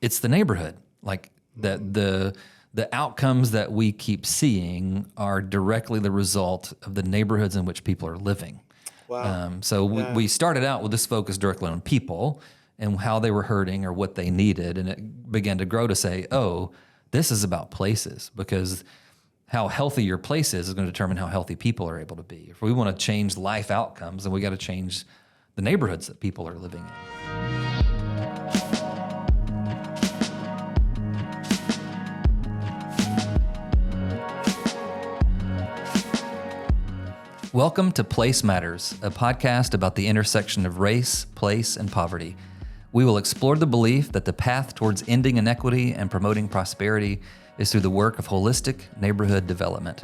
it's the neighborhood. Like the outcomes that we keep seeing are directly the result of the neighborhoods in which people are living. Wow. We started out with this focus directly on people and how they were hurting or what they needed. And it began to grow to say, oh, this is about places, because how healthy your place is going to determine how healthy people are able to be. If we want to change life outcomes, then we got to change the neighborhoods that people are living in. Welcome to Place Matters, a podcast about the intersection of race, place, and poverty. We will explore the belief that the path towards ending inequity and promoting prosperity is through the work of holistic neighborhood development.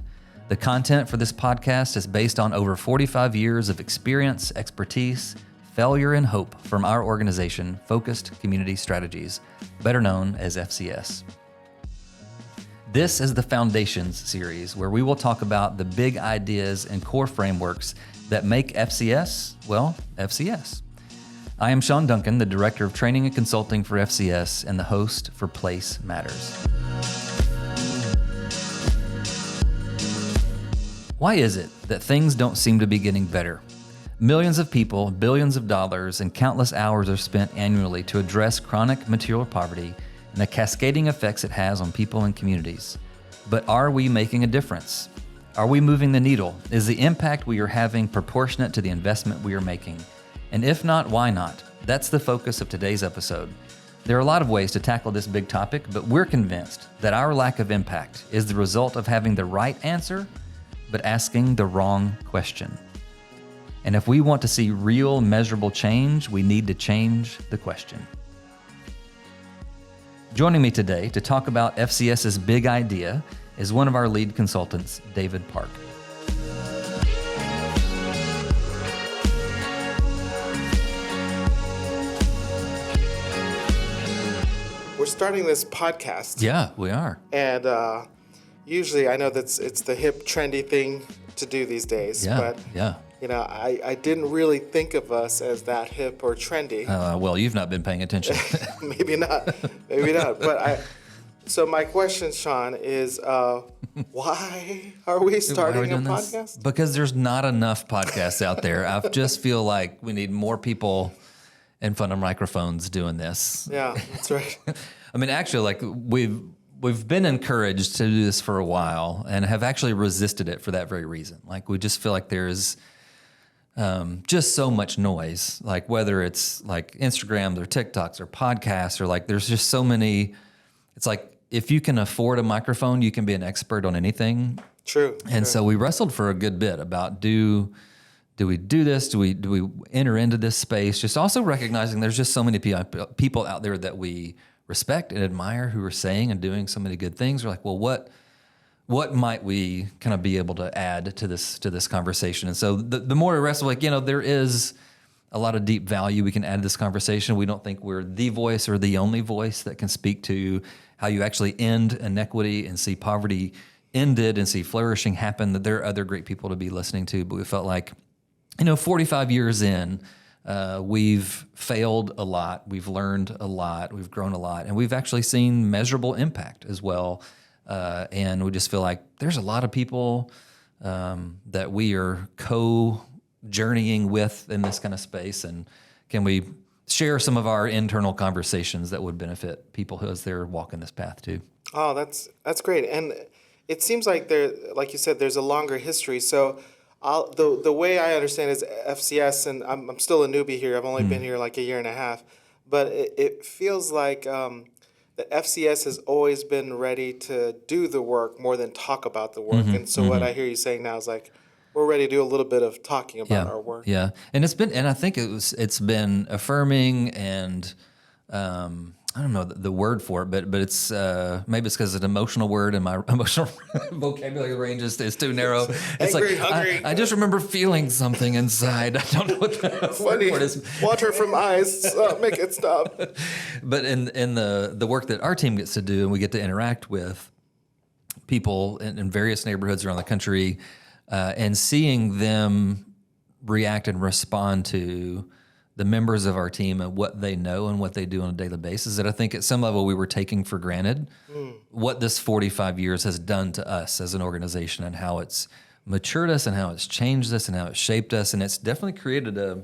The content for this podcast is based on over 45 years of experience, expertise, failure, and hope from our organization, Focused Community Strategies, better known as FCS. This is the Foundations series, where we will talk about the big ideas and core frameworks that make FCS, well, FCS. I am Shawn Duncan, the Director of Training and Consulting for FCS and the host for Place Matters. Why is it that things don't seem to be getting better? Millions of people, billions of dollars, and countless hours are spent annually to address chronic material poverty and the cascading effects it has on people and communities. But are we making a difference? Are we moving the needle? Is the impact we are having proportionate to the investment we are making? And if not, why not? That's the focus of today's episode. There are a lot of ways to tackle this big topic, but we're convinced that our lack of impact is the result of having the right answer, but asking the wrong question. And if we want to see real, measurable change, we need to change the question. Joining me today to talk about FCS's big idea is one of our lead consultants, David Park. We're starting this podcast. Yeah, we are. And usually I know it's the hip, trendy thing to do these days. Yeah, but, you know, I didn't really think of us as that hip or trendy. Well, you've not been paying attention. Maybe not. But so my question, Shawn, is why are we starting a podcast? This? Because there's not enough podcasts out there. I just feel like we need more people in front of microphones doing this. Yeah, that's right. I mean, actually, like we've been encouraged to do this for a while and have actually resisted it for that very reason. Like, we just feel like there's just so much noise, like whether it's like Instagrams or TikToks or podcasts, or like there's just so many. It's like, if you can afford a microphone, you can be an expert on anything. True. And so we wrestled for a good bit about do we do this? Do we enter into this space? Just also recognizing there's just so many people out there that we respect and admire who are saying and doing so many good things. We're like, well, what might we kind of be able to add to this conversation? And so the more we wrestle, like, you know, there is a lot of deep value we can add to this conversation. We don't think we're the voice or the only voice that can speak to how you actually end inequity and see poverty ended and see flourishing happen, that there are other great people to be listening to. But we felt like, you know, 45 years in, we've failed a lot, we've learned a lot, we've grown a lot, and we've actually seen measurable impact as well. And we just feel like there's a lot of people that we are co-journeying with in this kind of space. And can we share some of our internal conversations that would benefit people as they're walking this path too? Oh, that's great. And it seems like like you said, there's a longer history. So the way I understand is FCS, and I'm still a newbie here. I've only been here like a year and a half, but it feels like the FCS has always been ready to do the work more than talk about the work. And so what I hear you saying now is like, we're ready to do a little bit of talking about our work. Yeah, and I think it's been affirming, and I don't know the word for it, but it's maybe it's because it's an emotional word and my emotional vocabulary range is too narrow. It's angry, like hungry. I just remember feeling something inside. I don't know what the word for it is. Water from eyes, make it stop. But in the work that our team gets to do, and we get to interact with people in various neighborhoods around the country, and seeing them react and respond to the members of our team and what they know and what they do on a daily basis, that I think at some level we were taking for granted what this 45 years has done to us as an organization and how it's matured us and how it's changed us and how it's shaped us. And it's definitely created a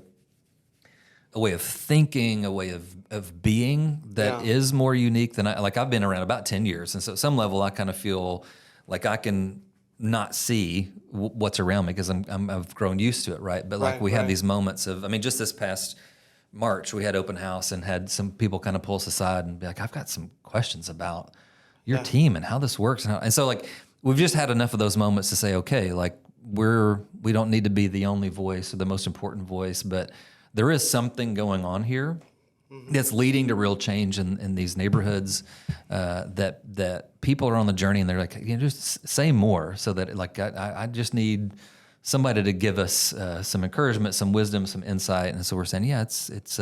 way of thinking, a way of being that is more unique than I've been around about 10 years. And so at some level I kind of feel like I can not see what's around me because I've grown used to it, right? But like we have these moments of, I mean, just this past March, we had open house and had some people kind of pull us aside and be like, I've got some questions about your team and how this works. And so like, we've just had enough of those moments to say, okay, like we don't need to be the only voice or the most important voice, but there is something going on here that's leading to real change in these neighborhoods, that people are on the journey and they're like, just say more so that like, I just need somebody to give us some encouragement, some wisdom, some insight. And so we're saying, it's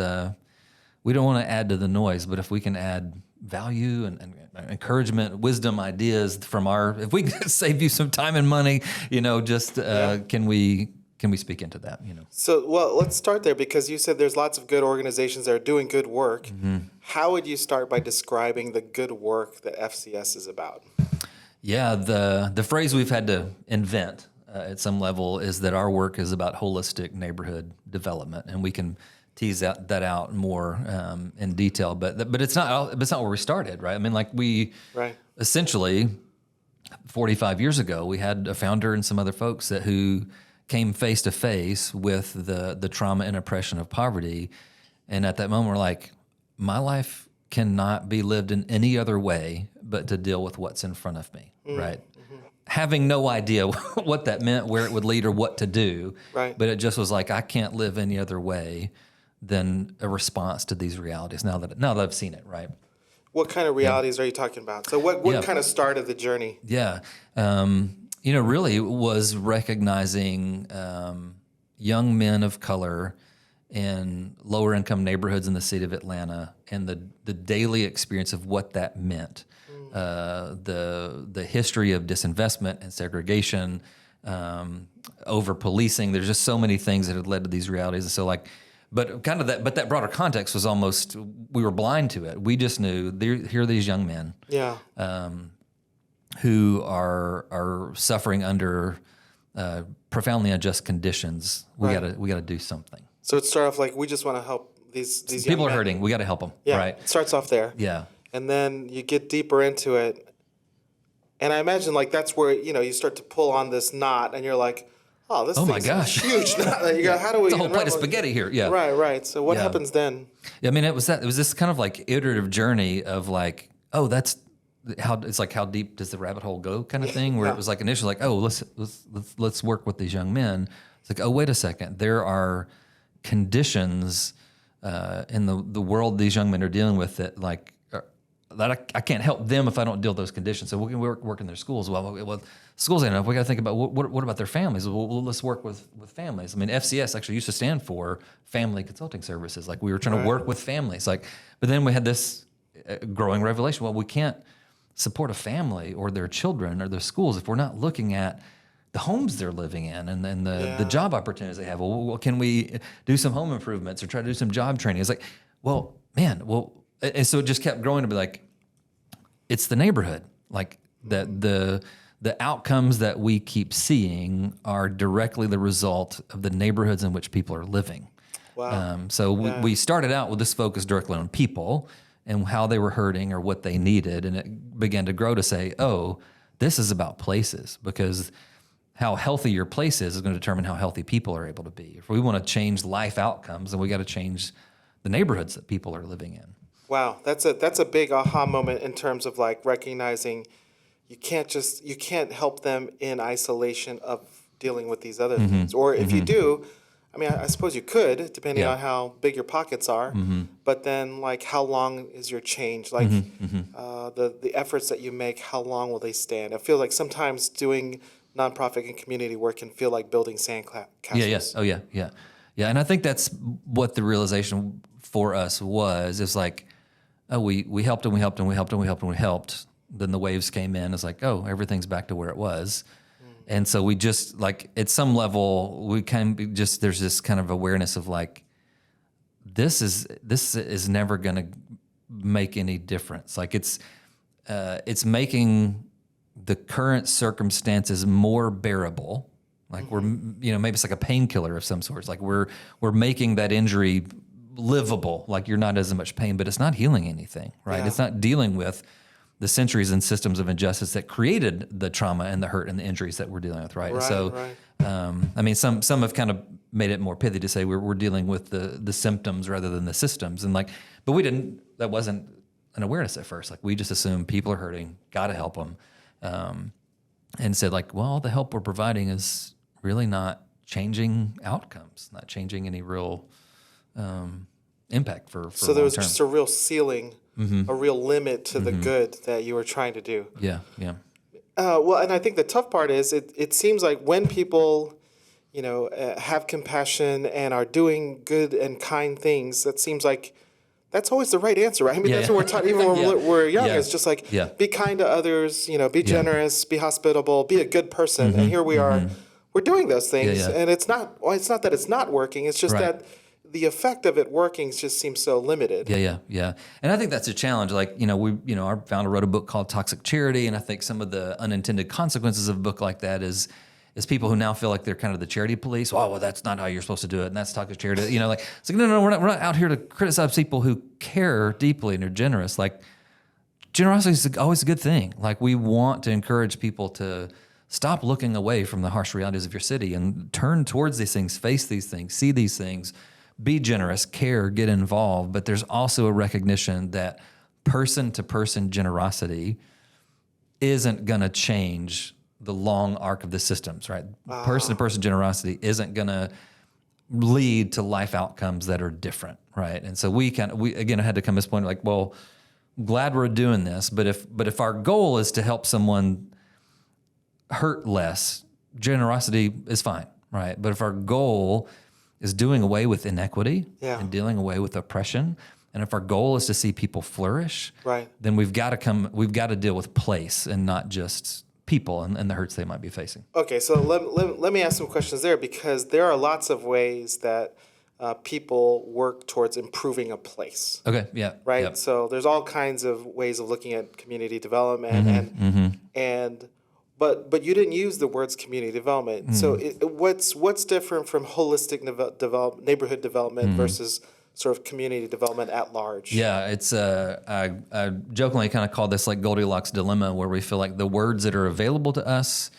we don't want to add to the noise, but if we can add value and encouragement, wisdom, ideas from if we can save you some time and money, can we speak into that, So, well, let's start there because you said there's lots of good organizations that are doing good work. How would you start by describing the good work that FCS is about? Yeah, the phrase we've had to invent at some level is that our work is about holistic neighborhood development, and we can tease that out more in detail. But it's not where we started, right? I mean, like essentially 45 years ago, we had a founder and some other folks who came face to face with the trauma and oppression of poverty, and at that moment, we're like, my life cannot be lived in any other way but to deal with what's in front of me, right? Having no idea what that meant, where it would lead, or what to do, right? But it just was like, I can't live any other way than a response to these realities. Now that I've seen it, right? What kind of realities are you talking about? So what kind of started the journey? Yeah. Really was recognizing young men of color in lower income neighborhoods in the city of Atlanta and the daily experience of what that meant. The history of disinvestment and segregation, over policing. There's just so many things that had led to these realities. And so but that broader context was almost, we were blind to it. We just knew here are these young men. Yeah. Who are suffering under profoundly unjust conditions. We gotta do something. So it started off like, we just want to help these young people are men. hurting. We got to help them. Yeah, right. It starts off there. Yeah. And then you get deeper into it, and I imagine like that's where you start to pull on this knot, and you're like, oh, this my gosh, huge knot. You go, how do we? It's a whole plate of spaghetti here. Yeah. Right. So what happens then? Yeah, I mean, it was this kind of like iterative journey of like, oh, that's how deep does the rabbit hole go kind of thing, where it was like initially like, oh, let's work with these young men. It's like, oh, wait a second, there are conditions in the world these young men are dealing with that I can't help them if I don't deal with those conditions. So we can work in their schools. Well, schools ain't enough. We got to think about what about their families? Well, let's work with families. I mean, FCS actually used to stand for Family Consulting Services. Like we were trying to work with families. But then we had this growing revelation. Well, we can't support a family or their children or their schools if we're not looking at the homes they're living in and the job opportunities they have. Well, can we do some home improvements or try to do some job training? It's like, and so it just kept growing to be like, it's the neighborhood. Like the outcomes that we keep seeing are directly the result of the neighborhoods in which people are living. Wow. We started out with this focus directly on people and how they were hurting or what they needed. And it began to grow to say, oh, this is about places, because how healthy your place is going to determine how healthy people are able to be. If we want to change life outcomes, then we got to change the neighborhoods that people are living in. Wow, that's a big aha moment in terms of like recognizing you can't help them in isolation of dealing with these other things. Or if you do, I mean, I suppose you could, depending on how big your pockets are. But then, like, how long is your change? Like, the efforts that you make, how long will they stand? I feel like sometimes doing nonprofit and community work can feel like building sandcastles. Yeah. Yes. Oh, yeah. Yeah. Yeah. And I think that's what the realization for us was. Is like, oh, we helped and we helped and we helped and we helped and we helped. Then the waves came in. It's like, oh, everything's back to where it was. And so we just, like, at some level, we can be just, there's this kind of awareness of like, this is never going to make any difference. Like it's making the current circumstances more bearable. Like we're, maybe it's like a painkiller of some sorts. Like we're making that injury livable. Like you're not as much pain, but it's not healing anything, right? Yeah. It's not dealing with the centuries and systems of injustice that created the trauma and the hurt and the injuries that we're dealing with, right? Right, So, right. some have kind of made it more pithy to say we're dealing with the symptoms rather than the systems, and but that wasn't an awareness at first. Like we just assumed people are hurting, got to help them, and said well, the help we're providing is really not changing outcomes, not changing any real impact for So there was long term. just a real ceiling, a real limit to the good that you were trying to do. Yeah, yeah. Well, and I think the tough part is it seems like when people, have compassion and are doing good and kind things, that seems like that's always the right answer, right? I mean, that's what we're taught even when we're young. Yeah. It's just like, Yeah. be kind to others, be generous, be hospitable, be a good person. And here we are, we're doing those things. Yeah, yeah. And it's not that it's not working. It's just Right. that the effect of it working just seems so limited. Yeah. And I think that's a challenge. Like, our founder wrote a book called Toxic Charity, and I think some of the unintended consequences of a book like that is people who now feel like they're kind of the charity police. Oh, well, that's not how you're supposed to do it, and that's toxic charity. It's like, no, we're not out here to criticize people who care deeply and are generous. Like, generosity is always a good thing. Like, we want to encourage people to stop looking away from the harsh realities of your city and turn towards these things, face these things, see these things, be generous, care, get involved. But there's also a recognition that person-to-person generosity isn't going to change the long arc of the systems, right? Person-to-person generosity isn't going to lead to life outcomes that are different, right? And so we again had to come to this point like, well, glad we're doing this, but if our goal is to help someone hurt less, generosity is fine, right? But if our goal is doing away with inequity and dealing away with oppression, and if our goal is to see people flourish, Right. then we've got to deal with place and not just people and the hurts they might be facing. Okay, so let me ask some questions there, because there are lots of ways that people work towards improving a place. Okay, yeah. Right? Yep. So there's all kinds of ways of looking at community development but you didn't use the words community development. So what's different from holistic neighborhood development versus sort of community development at large? Yeah, it's I jokingly kind of call this like Goldilocks dilemma, where we feel like the words that are available to us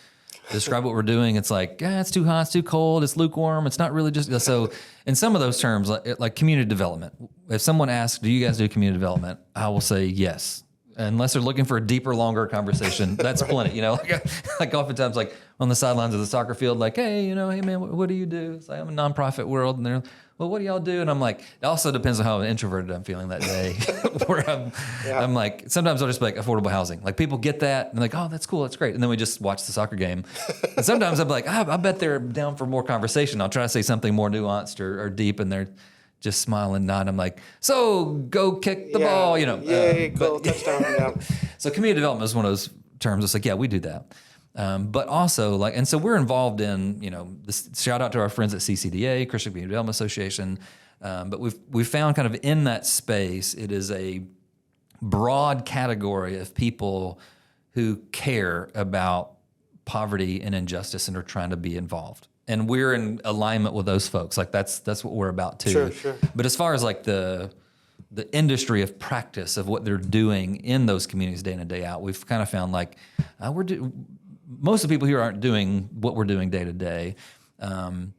to describe what we're doing, it's like, it's too hot, it's too cold, it's lukewarm, it's not really just so. In some of those terms, like community development, if someone asks, "Do you guys do community development?" I will say yes. Unless they're looking for a deeper, longer conversation, that's plenty. Like oftentimes, like on the sidelines of the soccer field, like, hey man, what do you do? It's like, I'm a nonprofit world, and they're, well, what do y'all do? And I'm like, it also depends on how introverted I'm feeling that day. Where I'm like, sometimes I'll just be like affordable housing. Like people get that and they're like, oh, that's cool, that's great, and then we just watch the soccer game. And sometimes I'm like, I bet they're down for more conversation. I'll try to say something more nuanced or deep, and they're just smile and nod. I'm like, so go kick the ball, Yay, goal, touchdown. Yeah. So community development is one of those terms. It's like, yeah, we do that. But also and so we're involved in, this, shout out to our friends at CCDA, Christian Community Development Association. But we've found kind of in that space, it is a broad category of people who care about poverty and injustice and are trying to be involved. And we're in alignment with those folks. Like that's what we're about too. Sure. But as far as like the industry of practice of what they're doing in those communities day in and day out, we've kind of found like most of the people here aren't doing what we're doing day to day. And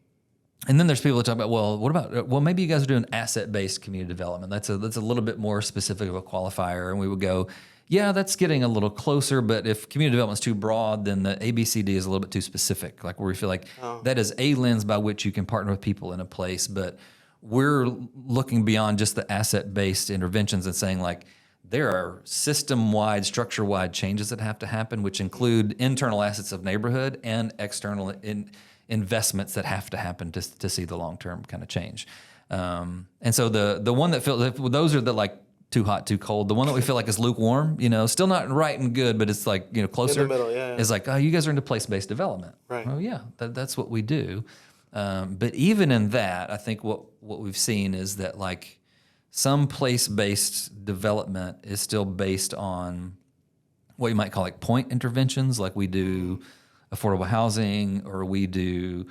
then there's people that talk about, well, maybe you guys are doing asset-based community development. That's a little bit more specific of a qualifier. And we would go, yeah, that's getting a little closer, but if community development is too broad, then the ABCD is a little bit too specific. Like where we feel like that is a lens by which you can partner with people in a place, but we're looking beyond just the asset-based interventions and saying like there are system-wide, structure-wide changes that have to happen, which include internal assets of neighborhood and external investments that have to happen to see the long-term kind of change. And so the one that feels, those are the like too hot, too cold. The one that we feel like is lukewarm, still not right and good, but it's like, closer. In the middle, yeah. Is like, oh, you guys are into place-based development. Right. Well, yeah, that's what we do. But even in that, I think what we've seen is that like some place-based development is still based on what you might call like point interventions, like we do affordable housing, or we do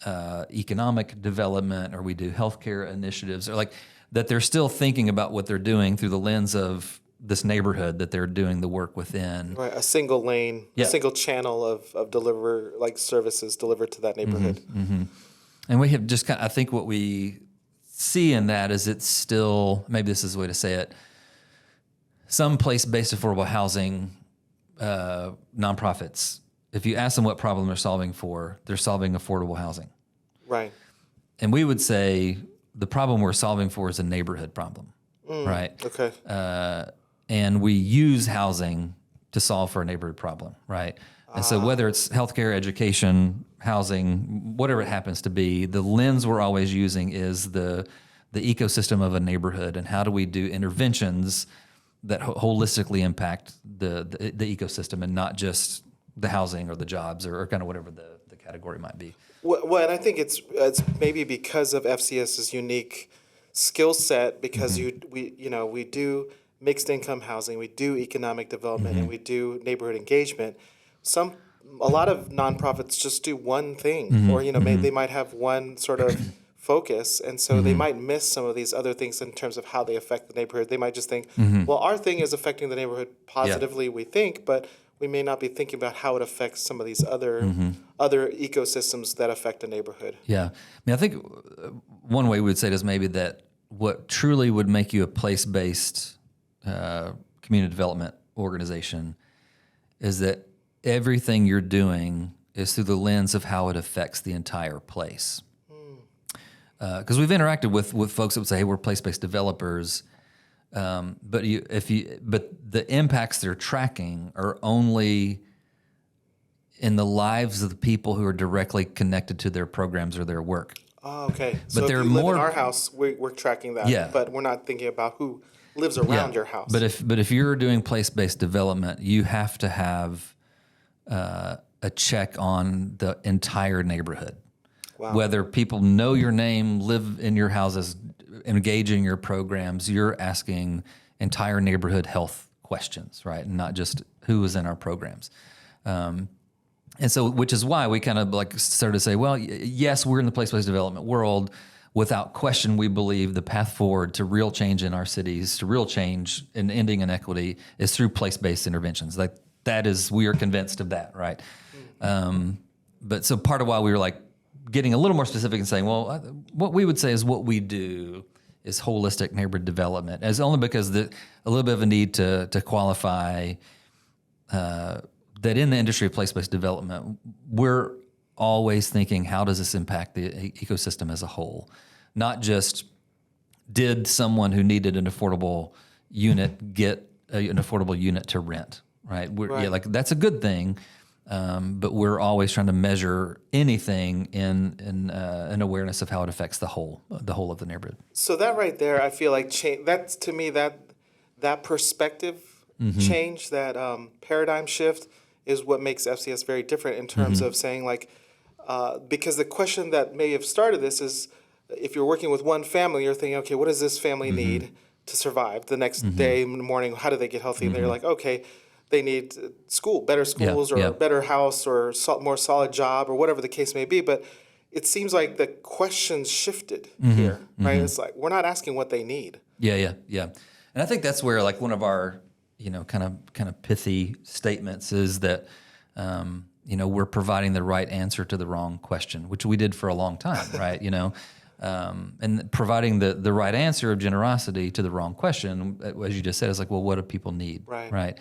economic development, or we do healthcare initiatives, or like that they're still thinking about what they're doing through the lens of this neighborhood that they're doing the work within. Right, a single lane, a single channel of deliver like services delivered to that neighborhood. And we have just I think what we see in that is it's still, maybe this is the way to say it, some place-based affordable housing nonprofits, if you ask them what problem they're solving for, they're solving affordable housing. Right. And we would say the problem we're solving for is a neighborhood problem, right? Okay. And we use housing to solve for a neighborhood problem, right? And so whether it's healthcare, education, housing, whatever it happens to be, the lens we're always using is the ecosystem of a neighborhood, and how do we do interventions that holistically impact the ecosystem, and not just the housing or the jobs or kind of whatever the category might be. Well, and I think it's maybe because of FCS's unique skill set, because we do mixed income housing, we do economic development, and we do neighborhood engagement. A lot of nonprofits just do one thing, or they might have one sort of focus, and so they might miss some of these other things in terms of how they affect the neighborhood. They might just think, well, our thing is affecting the neighborhood positively, we think, but we may not be thinking about how it affects some of these other ecosystems that affect a neighborhood. Yeah. I mean, I think one way we would say it is maybe that what truly would make you a place-based community development organization is that everything you're doing is through the lens of how it affects the entire place. Because we've interacted with folks that would say, hey, we're place-based developers, but the impacts they're tracking are only in the lives of the people who are directly connected to their programs or their work. Oh, okay. But So if there you are live more in our house, we're tracking that, but we're not thinking about who lives around your house. But if you're doing place-based development, you have to have a check on the entire neighborhood. Wow. Whether people know your name, live in your houses, engage in your programs, you're asking entire neighborhood health questions, right? And not just who is in our programs. And so, which is why we kind of like started to say, well, yes, we're in the place-based development world. Without question, we believe the path forward to real change in our cities, to real change in ending inequity, is through place-based interventions. Like that is, we are convinced of that, right? But so part of why we were like getting a little more specific and saying, well, what we would say is what we do is holistic neighborhood development, as only because a little bit of a need to qualify that in the industry of place-based development, we're always thinking, how does this impact the ecosystem as a whole? Not just did someone who needed an affordable unit get an affordable unit to rent, right? Yeah, like that's a good thing, but we're always trying to measure anything in an awareness of how it affects the whole of the neighborhood. So that right there, I feel like that's to me that perspective change, that paradigm shift, is what makes FCS very different in terms of saying like, because the question that may have started this is, if you're working with one family, you're thinking, okay, what does this family need to survive the next day in the morning? How do they get healthy? And they're like, okay, they need better schools, or a better house, or more solid job, or whatever the case may be. But it seems like the questions shifted here, right? It's like, we're not asking what they need. Yeah. And I think that's where like one of our, kind of pithy statements is that, we're providing the right answer to the wrong question, which we did for a long time, right? And providing the right answer of generosity to the wrong question, as you just said, is like, well, what do people need, right?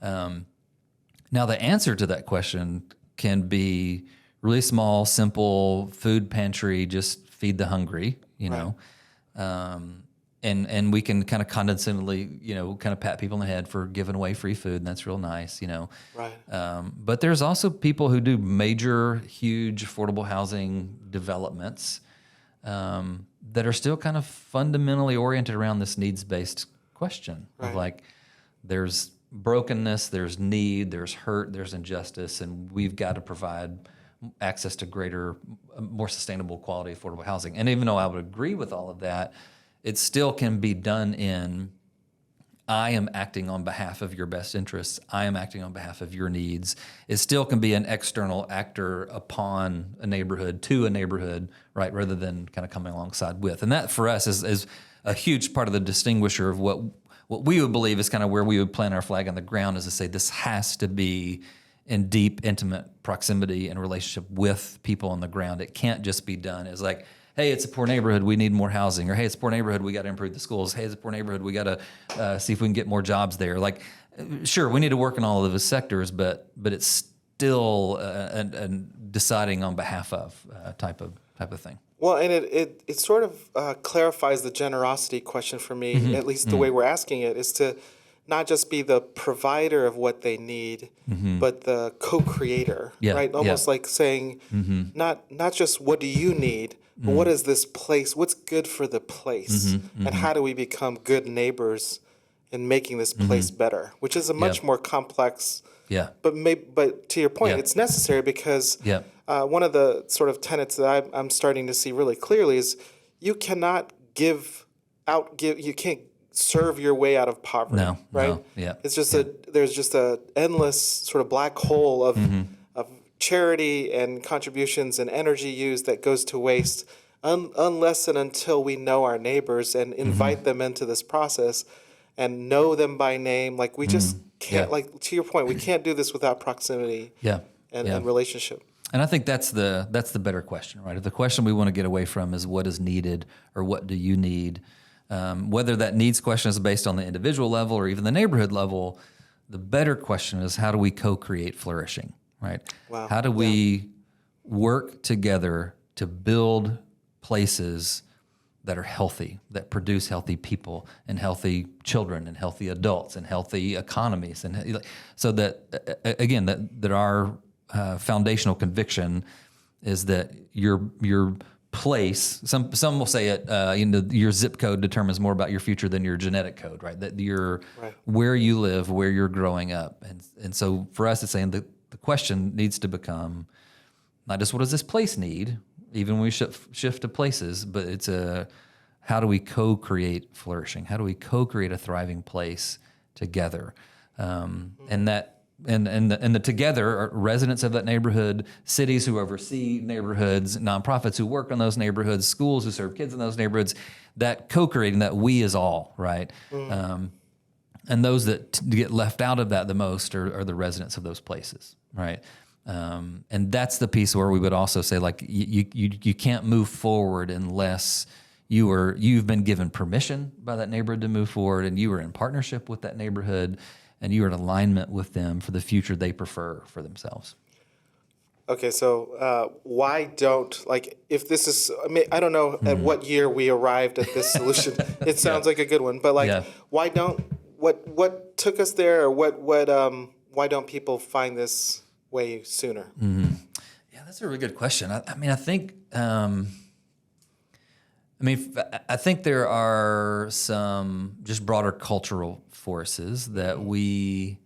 Now, the answer to that question can be really small, simple food pantry, just feed the hungry, and we can kind of condescendingly, kind of pat people on the head for giving away free food, and that's real nice, But there's also people who do major, huge affordable housing developments that are still kind of fundamentally oriented around this needs-based question of like, there's brokenness, there's need, there's hurt, there's injustice, and we've got to provide access to greater, more sustainable quality, affordable housing. And even though I would agree with all of that, it still can be done in, I am acting on behalf of your best interests. I am acting on behalf of your needs. It still can be an external actor upon a neighborhood, to a neighborhood, right, rather than kind of coming alongside with. And that for us is a huge part of the distinguisher of what we would believe is kind of where we would plant our flag on the ground, is to say this has to be in deep, intimate proximity and relationship with people on the ground. It can't just be done as like, hey, it's a poor neighborhood, we need more housing. Or, hey, it's a poor neighborhood, we got to improve the schools. Hey, it's a poor neighborhood, we got to see if we can get more jobs there. Like, sure, we need to work in all of those sectors, but it's still a deciding on behalf of type of thing. Well, and it sort of clarifies the generosity question for me, at least the way we're asking it, is to not just be the provider of what they need, but the co-creator, right? Almost like saying, not just what do you need, but what is this place, what's good for the place, and how do we become good neighbors in making this place better, which is a much more complex, but to your point, it's necessary because one of the sort of tenets that I'm starting to see really clearly is you cannot you can't serve your way out of poverty, right? It's just there's just a endless sort of black hole of charity and contributions and energy used that goes to waste unless and until we know our neighbors and invite them into this process and know them by name. Like we just can't, like to your point, we can't do this without proximity and relationship. And I think that's the better question, right? If the question we want to get away from is what is needed or what do you need, whether that needs question is based on the individual level or even the neighborhood level, the better question is how do we co-create flourishing, right? Wow. How do we work together to build places that are healthy, that produce healthy people and healthy children and healthy adults and healthy economies, and so that again that our foundational conviction is that your place. Some will say it. Your zip code determines more about your future than your genetic code, right? That where you live, where you're growing up, and so for us, it's saying that the question needs to become not just what does this place need, even when we shift to places, but it's how do we co-create flourishing? How do we co-create a thriving place together? And the together are residents of that neighborhood, cities who oversee neighborhoods, nonprofits who work on those neighborhoods, schools who serve kids in those neighborhoods, that co-creating, that we is all, right? And those that get left out of that the most are the residents of those places, right? And that's the piece where we would also say, like, you can't move forward unless you've been given permission by that neighborhood to move forward, and you are in partnership with that neighborhood, and you are in alignment with them for the future they prefer for themselves. Okay, so why don't, like, if this is, I don't know at what year we arrived at this solution. It sounds like a good one, but why don't, what took us there, or why don't people find this way sooner? Yeah, that's a really good question. I think there are some just broader cultural forces that we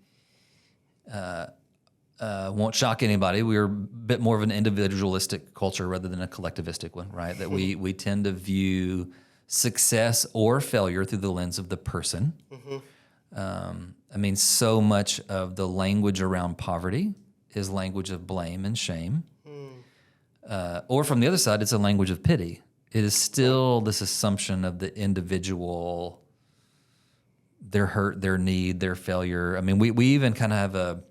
won't shock anybody. We're a bit more of an individualistic culture rather than a collectivistic one, right? That we tend to view success or failure through the lens of the person. So much of the language around poverty is language of blame and shame. Or from the other side, it's a language of pity. It is still this assumption of the individual, their hurt, their need, their failure. I mean, we even kind of have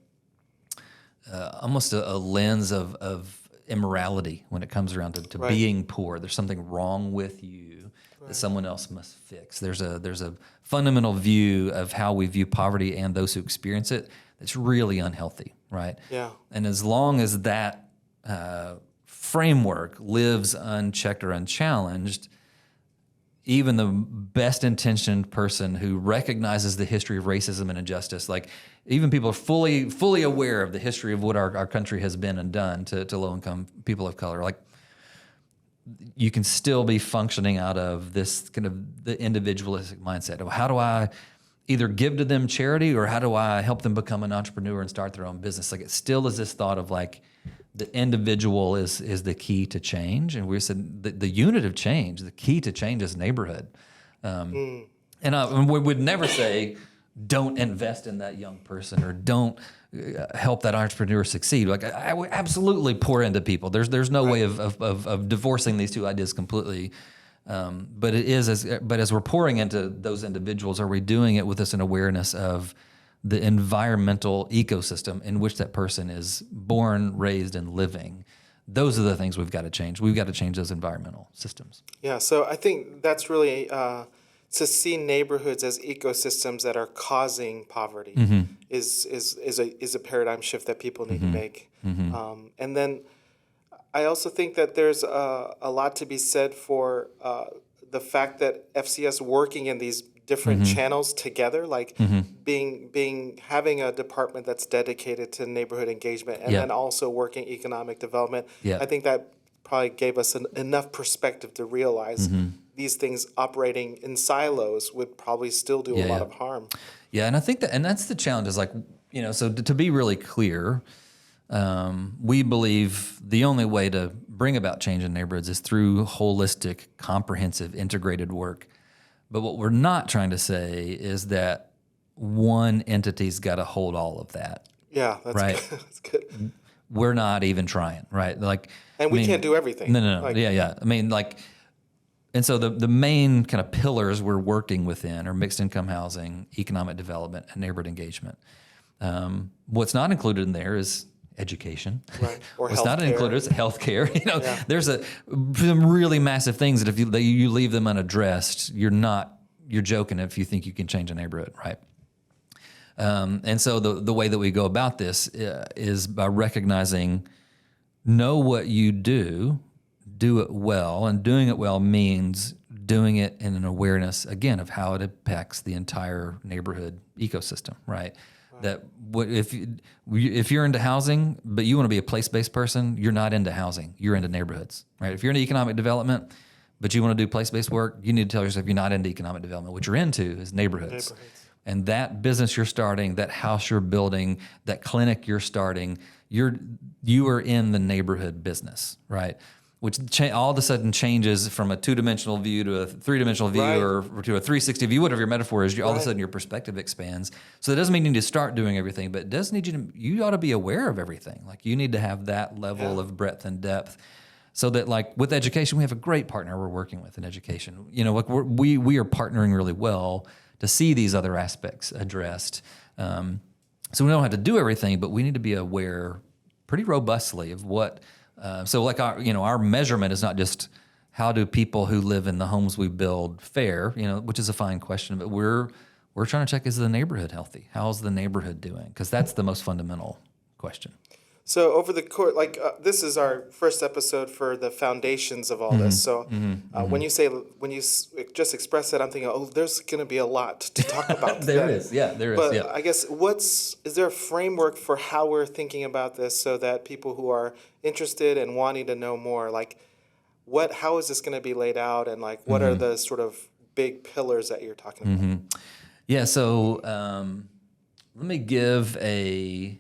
almost a lens of immorality when it comes around to being poor. There's something wrong with you that someone else must fix. There's a fundamental view of how we view poverty and those who experience it that's really unhealthy, right? Yeah. And as long as that framework lives unchecked or unchallenged, even the best intentioned person who recognizes the history of racism and injustice, like even people are fully aware of the history of what our country has been and done to low income people of color, like you can still be functioning out of this kind of the individualistic mindset of how do I either give to them charity or how do I help them become an entrepreneur and start their own business? Like it still is this thought of like, the individual is the key to change, and we said the unit of change, the key to change is neighborhood. And we would never say, don't invest in that young person or don't help that entrepreneur succeed. Like I would absolutely pour into people. There's no way of divorcing these two ideas completely. But as we're pouring into those individuals, are we doing it with this an awareness of the environmental ecosystem in which that person is born, raised, and living? Those are the things we've got to change. We've got to change those environmental systems. Yeah, so I think that's really to see neighborhoods as ecosystems that are causing poverty is a paradigm shift that people need to make. And then I also think that there's a lot to be said for the fact that FCS working in these different channels together, like having a department that's dedicated to neighborhood engagement and then also working economic development. I think that probably gave us enough perspective to realize these things operating in silos would probably still do a lot of harm. Yeah, and I think that's the challenge is like, so to be really clear, we believe the only way to bring about change in neighborhoods is through holistic, comprehensive, integrated work. But what we're not trying to say is that one entity's got to hold all of that. Yeah, that's right. Good. That's good. We're not even trying, right? We can't do everything. No. And so the main kind of pillars we're working within are mixed income housing, economic development, and neighborhood engagement. What's not included in there is education. Right. Or what's not included is healthcare. There's some really massive things that if you leave them unaddressed, you're joking if you think you can change a neighborhood, right? And so the way that we go about this is by recognizing, know what you do it well, and doing it well means doing it in an awareness, again, of how it impacts the entire neighborhood ecosystem, right? That if you're into housing, but you want to be a place-based person, you're not into housing, you're into neighborhoods, right? If you're into economic development, but you want to do place-based work, you need to tell yourself you're not into economic development. What you're into is neighborhoods. And that business you're starting, that house you're building, that clinic you're starting, you are in the neighborhood business, right? Which all of a sudden changes from a two-dimensional view to a three-dimensional view or to a 360 view, whatever your metaphor is. All of a sudden your perspective expands. So that doesn't mean you need to start doing everything, but it does need you ought to be aware of everything. Like you need to have that level of breadth and depth. So that like with education, we have a great partner we're working with in education. We are partnering really well to see these other aspects addressed. So we don't have to do everything, but we need to be aware pretty robustly of what. So like our measurement is not just how do people who live in the homes we build fare, which is a fine question, but we're trying to check, is the neighborhood healthy? How's the neighborhood doing? Because that's the most fundamental question. So over the course, this is our first episode for the foundations of all this. So when you just express that, I'm thinking, there's going to be a lot to talk about. There is. But I guess is there a framework for how we're thinking about this so that people who are interested and wanting to know more, how is this going to be laid out, and what are the sort of big pillars that you're talking about? Yeah. So let me give a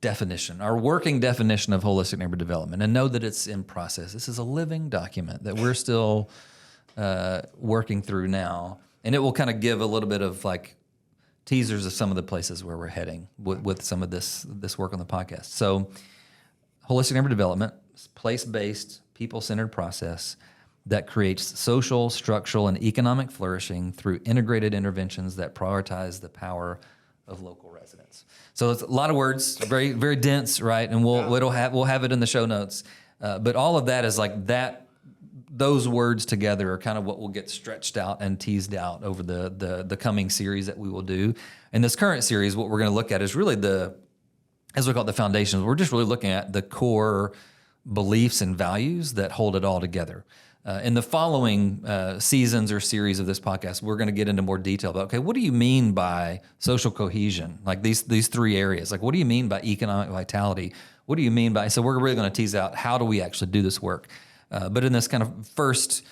definition, our working definition of holistic neighborhood development, and know that it's in process. This is a living document that we're still working through now, and it will kind of give a little bit of teasers of some of the places where we're heading with some of this work on the podcast. So, holistic neighborhood development, place-based, people-centered process that creates social, structural, and economic flourishing through integrated interventions that prioritize the power of local residents. So it's a lot of words, very, very dense, right? And we'll have it in the show notes. But all of that is those words together are kind of what will get stretched out and teased out over the coming series that we will do. In this current series, what we're going to look at is really as we call it, the foundations. We're just really looking at the core beliefs and values that hold it all together. In the following seasons or series of this podcast, we're going to get into more detail about, okay, what do you mean by social cohesion? These three areas. What do you mean by economic vitality? What do you mean by, so we're really going to tease out how do we actually do this work? But in this kind of first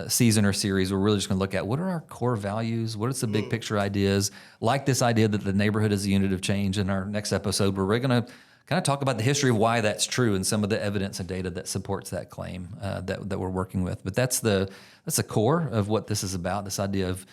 season or series, we're really just going to look at what are our core values? What are the big picture ideas? Like this idea that the neighborhood is a unit of change. In our next episode, we're really going to kind of talk about the history of why that's true and some of the evidence and data that supports that claim that we're working with. But that's the core of what this is about, this idea of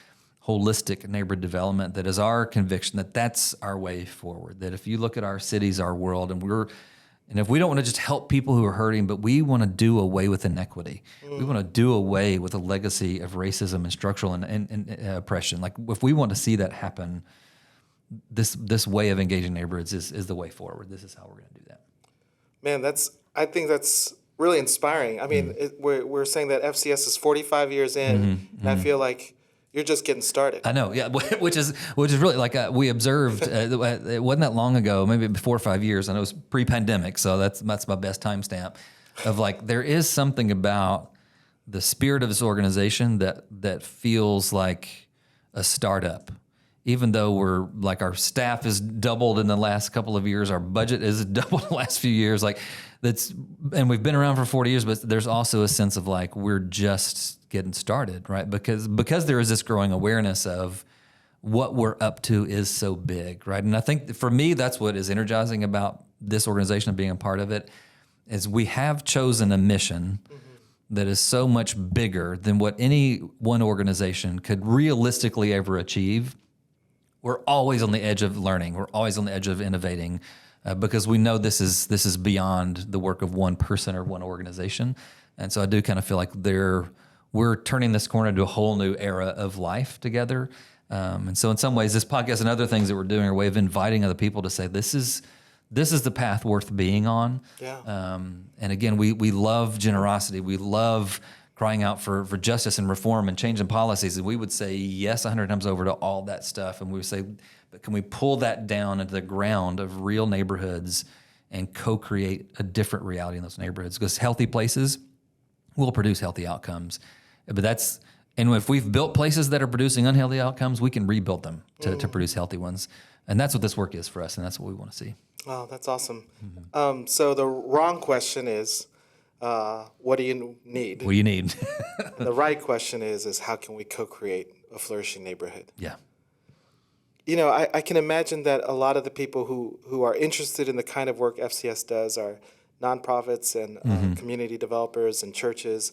holistic neighborhood development. That is our conviction that that's our way forward. That if you look at our cities, our world, and if we don't want to just help people who are hurting, but we want to do away with inequity. We want to do away with a legacy of racism and structural and oppression. Like if we want to see that happen, this way of engaging neighborhoods is the way forward. This is how we're going to do that. Man, I think that's really inspiring. I mean, we're saying that FCS is 45 years in, and I feel like you're just getting started. I know, yeah, which is really like we observed. It wasn't that long ago, maybe 4 or 5 years. I know it was pre-pandemic, so that's my best timestamp. Of like, there is something about the spirit of this organization that feels like a startup. Even though we're like our staff is doubled in the last couple of years, our budget is doubled in the last few years. Like and we've been around for 40 years, but there's also a sense of like we're just getting started, right? Because there is this growing awareness of what we're up to is so big, right? And I think for me, that's what is energizing about this organization and being a part of it, is we have chosen a mission that is so much bigger than what any one organization could realistically ever achieve. We're always on the edge of learning. We're always on the edge of innovating because we know this is beyond the work of one person or one organization. And so I do kind of feel like we're turning this corner into a whole new era of life together. And so in some ways, this podcast and other things that we're doing are a way of inviting other people to say, this is the path worth being on. Yeah. And again, we love generosity. We love crying out for justice and reform and changing policies. And we would say yes 100 times over to all that stuff. And we would say, but can we pull that down into the ground of real neighborhoods and co-create a different reality in those neighborhoods? Because healthy places will produce healthy outcomes. And if we've built places that are producing unhealthy outcomes, we can rebuild them to produce healthy ones. And that's what this work is for us, and that's what we want to see. Oh, that's awesome. So the wrong question is, what do you need? What do you need? The right question is how can we co-create a flourishing neighborhood? Yeah. You know, I can imagine that a lot of the people who are interested in the kind of work FCS does are nonprofits and community developers and churches.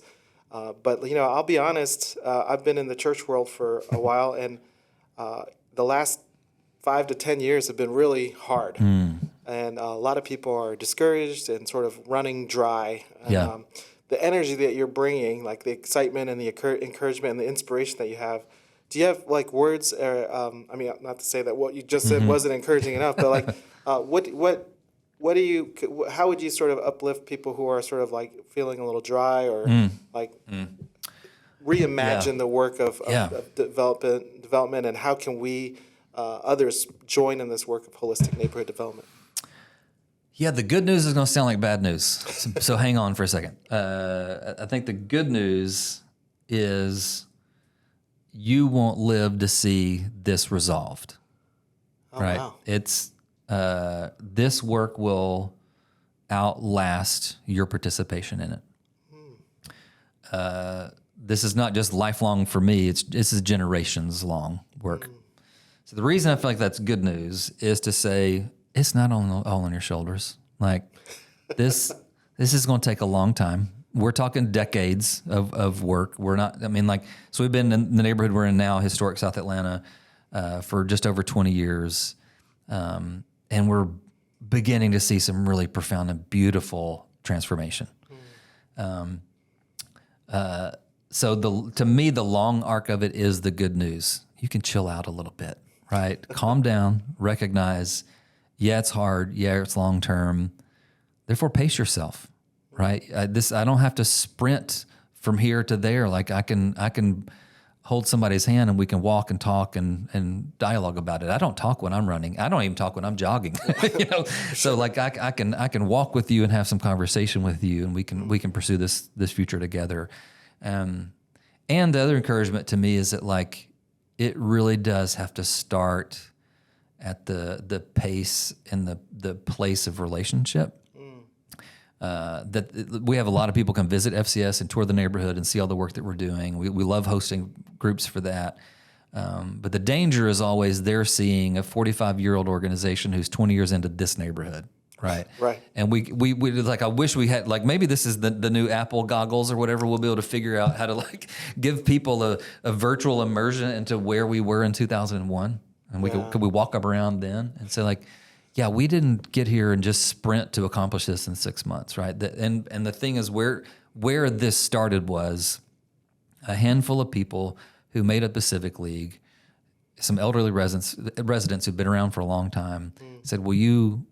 But, you know, I'll be honest, I've been in the church world for a while, and the last 5 to 10 years have been really hard. And a lot of people are discouraged and sort of running dry. And, the energy that you're bringing, like the excitement and the encouragement and the inspiration that you have, do you have like words? I mean, not to say that what you just said wasn't encouraging enough, but like, what do you? How would you sort of uplift people who are sort of like feeling a little dry or like reimagine the work of development, and how can we others join in this work of holistic neighborhood development? Yeah, the good news is going to sound like bad news, so hang on for a second. I think the good news is you won't live to see this resolved, right? Wow. It's this work will outlast your participation in it. This is not just lifelong for me; this is generations long work. So the reason I feel like that's good news is to say it's not all on your shoulders. Like this is going to take a long time. We're talking decades of work. We're not. I mean, like, so we've been in the neighborhood we're in now, historic South Atlanta, for just over 20 years. And we're beginning to see some really profound and beautiful transformation. So to me, the long arc of it is the good news. You can chill out a little bit, right? Calm down, recognize, yeah, it's hard. Yeah, it's long term. Therefore, pace yourself, right? I don't have to sprint from here to there. Like I can hold somebody's hand and we can walk and talk and dialogue about it. I don't talk when I'm running. I don't even talk when I'm jogging. You know, so like I can walk with you and have some conversation with you, and we can pursue this future together. And the other encouragement to me is that like it really does have to start at the pace and the place of relationship. That we have a lot of people come visit FCS and tour the neighborhood and see all the work that we're doing. We love hosting groups for that. But the danger is always they're seeing a 45-year-old organization who's 20 years into this neighborhood. Right. Right. And we like, I wish we had, like, maybe this is the new Apple goggles or whatever. We'll be able to figure out how to like give people a virtual immersion into where we were in 2001. And could we walk up around then and say like, yeah, we didn't get here and just sprint to accomplish this in 6 months. Right. And the thing is where this started was a handful of people who made up the Civic League, some elderly residents who've been around for a long time, said, will you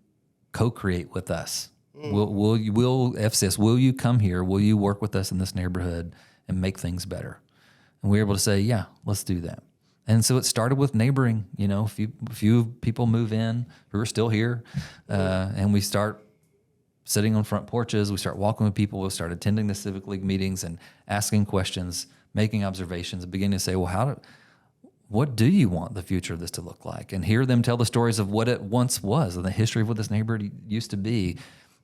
co-create with us? Will FCS, will you come here? Will you work with us in this neighborhood and make things better? And we were able to say, yeah, let's do that. And so it started with neighboring, a few people move in who are still here. And we start sitting on front porches. We start walking with people. We start attending the Civic League meetings and asking questions, making observations, and beginning to say, well, what do you want the future of this to look like? And hear them tell the stories of what it once was and the history of what this neighborhood used to be.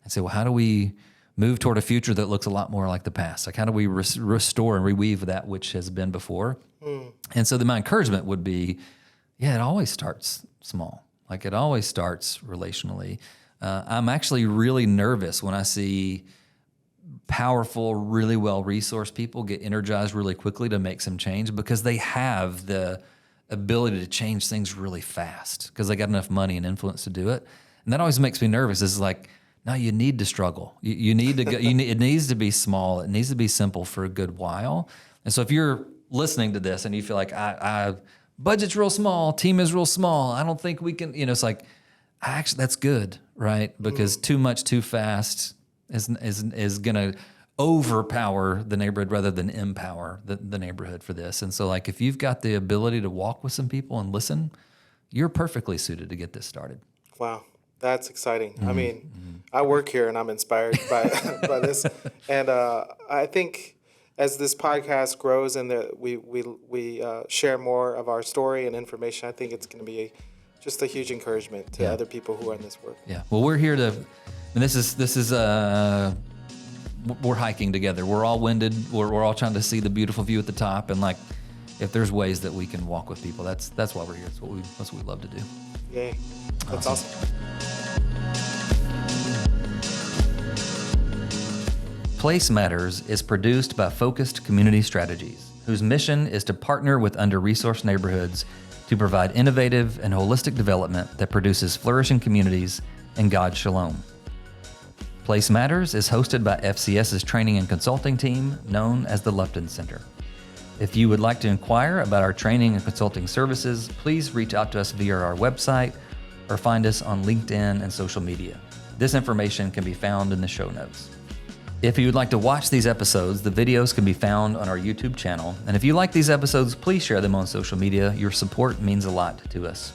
And say, well, how do we move toward a future that looks a lot more like the past? Like, how do we restore and reweave that which has been before? And so my encouragement would be, yeah, it always starts small. Like, it always starts relationally. I'm actually really nervous when I see powerful, really well-resourced people get energized really quickly to make some change because they have the ability to change things really fast because they got enough money and influence to do it. And that always makes me nervous. It's like, no, you need to struggle. You need to go. It needs to be small. It needs to be simple for a good while. And so if you're listening to this and you feel like I budget's real small, team is real small, I don't think we can. It's like, actually, that's good, right? Because too much too fast is going to overpower the neighborhood rather than empower the neighborhood for this. And so, like, if you've got the ability to walk with some people and listen, you're perfectly suited to get this started. Wow, that's exciting. I mean, I work here and I'm inspired by this. And I think as this podcast grows and we share more of our story and information, I think it's going to be just a huge encouragement to other people who are in this work. Yeah. Well, we're here to. And this is we're hiking together. We're all winded. We're all trying to see the beautiful view at the top. And like, if there's ways that we can walk with people, that's why we're here. That's what we love to do. Yay. That's awesome. Place Matters is produced by Focused Community Strategies, whose mission is to partner with under-resourced neighborhoods to provide innovative and holistic development that produces flourishing communities and God's shalom. Place Matters is hosted by FCS's training and consulting team, known as the Lupton Center. If you would like to inquire about our training and consulting services, please reach out to us via our website or find us on LinkedIn and social media. This information can be found in the show notes. If you would like to watch these episodes, the videos can be found on our YouTube channel. And if you like these episodes, please share them on social media. Your support means a lot to us.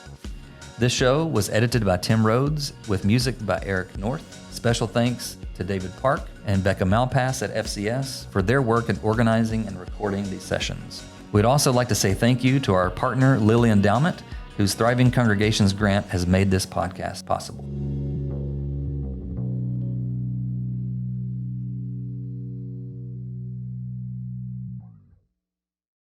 This show was edited by Tim Rhodes with music by Eric North. Special thanks to David Park and Becca Malpass at FCS for their work in organizing and recording these sessions. We'd also like to say thank you to our partner, Lilly Endowment, whose Thriving Congregations grant has made this podcast possible.